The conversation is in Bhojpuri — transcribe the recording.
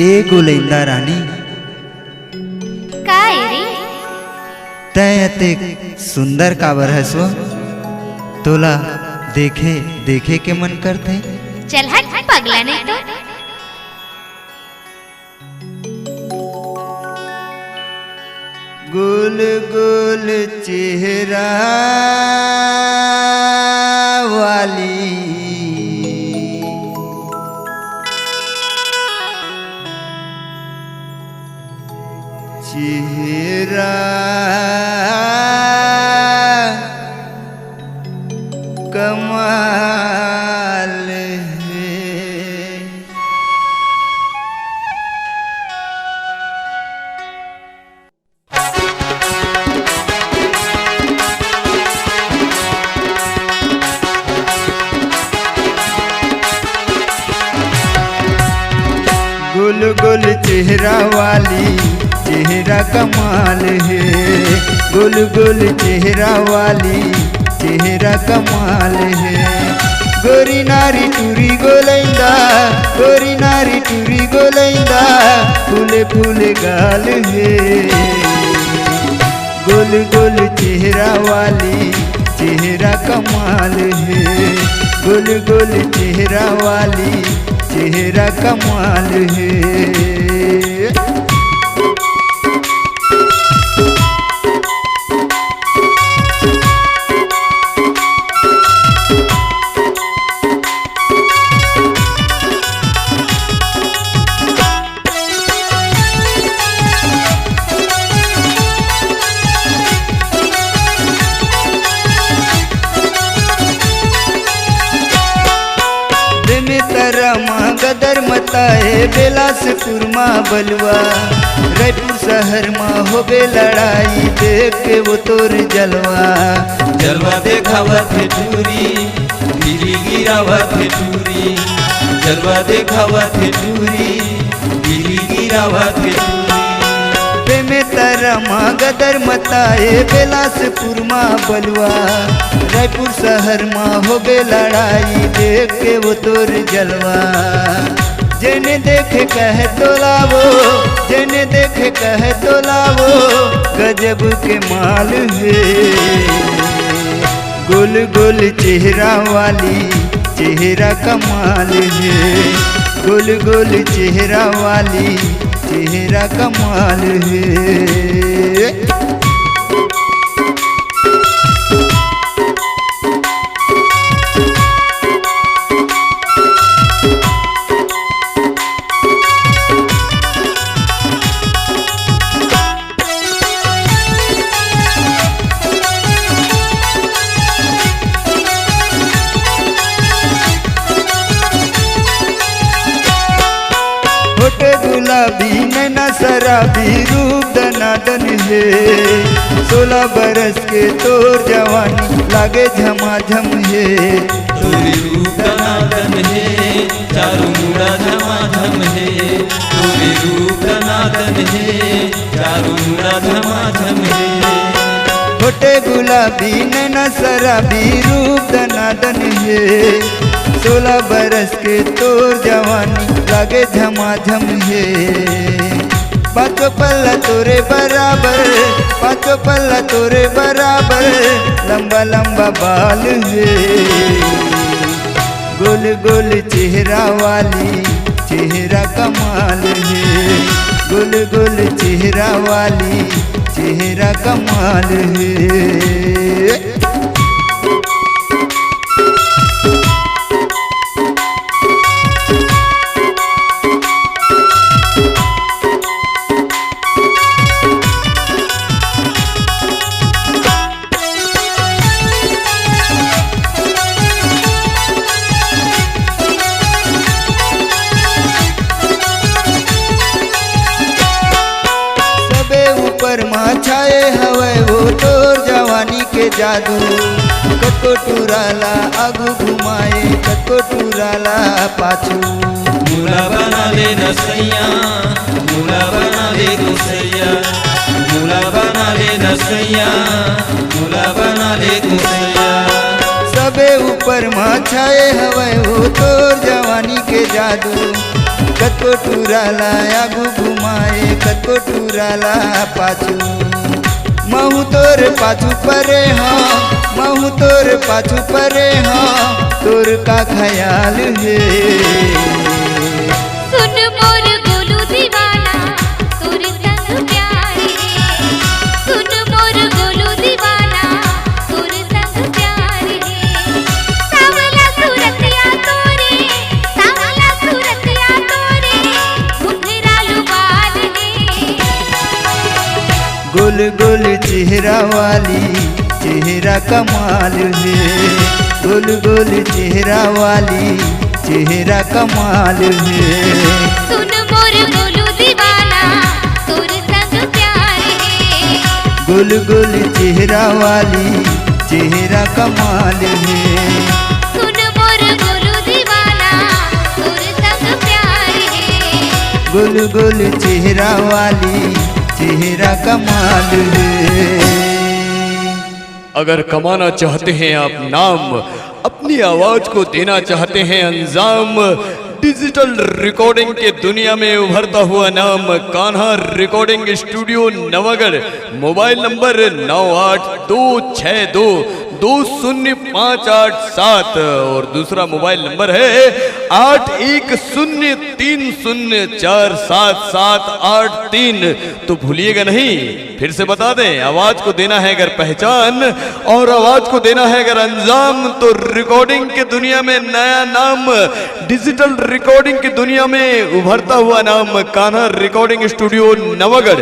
ए गोलैंदा रानी काय रे तय अते सुंदर काबर है सो तोला देखे देखे के मन करते। चल हट पगला नहीं तो गोल गोल चेहरा वाली चेहरा कमाल है। गोल गोल चेहरा वाली चेहरा कमाल है। गोल गोल चेहरा वाली चेहरा कमाल है। गोरी नारी टूरी गोलैंदा गोरी नारी टूरी गोलैंदा फूले फूले गाल है। गोल गोल चेहरा वाली चेहरा कमाल है। गोल गोल चेहरा वाली चेहरा कमाल है। गदर मताए बेलासपुर माँ बलवा रायपुर शहर माँ होबे लड़ाई देख के वो तोर जलवा जलवा देखावत है टूरी गिरी गिरावत है टूरी जलवा देखावत है टूरी गिरी गिरावत है टूरी में तारा माँ गदर मताए बेलासपुर माँ बलवा रायपुर शहर माँ होबे लड़ाई देख के वो तोर जलवा जेने देखे कहे तो लावो जेने देखे कहे तो लावो गजब के माल है। गोल गोल चेहरा वाली चेहरा कमाल है। गोल गोल चेहरा वाली चेहरा कमाल है। गुलाबी नैना शराबी रूप दनादन है। 16 बरस के तोर जवानी लागे झमाझम है। तोरे रूप दनादन है चारू मुड़ा झमाझम है। तोरे रूप दनादन है चारू मुड़ा झमाझम है। छोटे गुलाबी नैना शराबी रूप दनादन है। 16 बरस के तोर जवानी लागे झमाझम है। पाँचों पल्ला तोरे बराबर पाँचों पल्ला तोरे बराबर लंबा लंबा बाल है। गोल गोल चेहरा वाली चेहरा कमाल है। गोल गोल चेहरा वाली चेहरा कमाल है। छाए हवे वो तोर जवानी के जादू कटको टूराला आगू घुमाए कटको टूराला पाछू। मुला बना ले नसैया मुला बना ले गुसैया मुला बना ले नसैया मुला बना ले गुसैया। सबे ऊपर माँ छाए हवे वो तोर जवानी के जादू कतको टुराला आगू घुमाए कतको टुराला पाछू महू तोर पाछू परे हाँ महू तोर पाछू परे हाँ तोर का ख्याल है सुन मोर गोलू दीवाना तोर संग प्यार है सुन मोर गोलू दीवाना तोर संग प्यार है सावला सूरतिया तोरे घुंघरालू बाल है गोल गोल चेहरा वाली चेहरा कमाल है गोल गोल चेहरा वाली चेहरा कमाल है सुन मोर गोलू दीवाना तोर संग प्यार है गोल गोल चेहरा वाली चेहरा कमाल है सुन मोर गोलू दीवाना तोर संग प्यार है गोल गोल चेहरा वाली चेहरा कमाल है। अगर कमाना चाहते हैं आप नाम, अपनी आवाज को देना चाहते हैं अंजाम, डिजिटल रिकॉर्डिंग के दुनिया में उभरता हुआ नाम Kanha recording studio Navagarh. Mobile number 9826220587 और दूसरा मोबाइल नंबर है 8103047783। तो भूलिएगा नहीं, फिर से बता दें, आवाज को देना है अगर पहचान और आवाज को देना है अगर अंजाम, तो रिकॉर्डिंग के दुनिया में नया नाम, डिजिटल रिकॉर्डिंग की दुनिया में उभरता हुआ नाम कान्हा रिकॉर्डिंग स्टूडियो नवागढ़।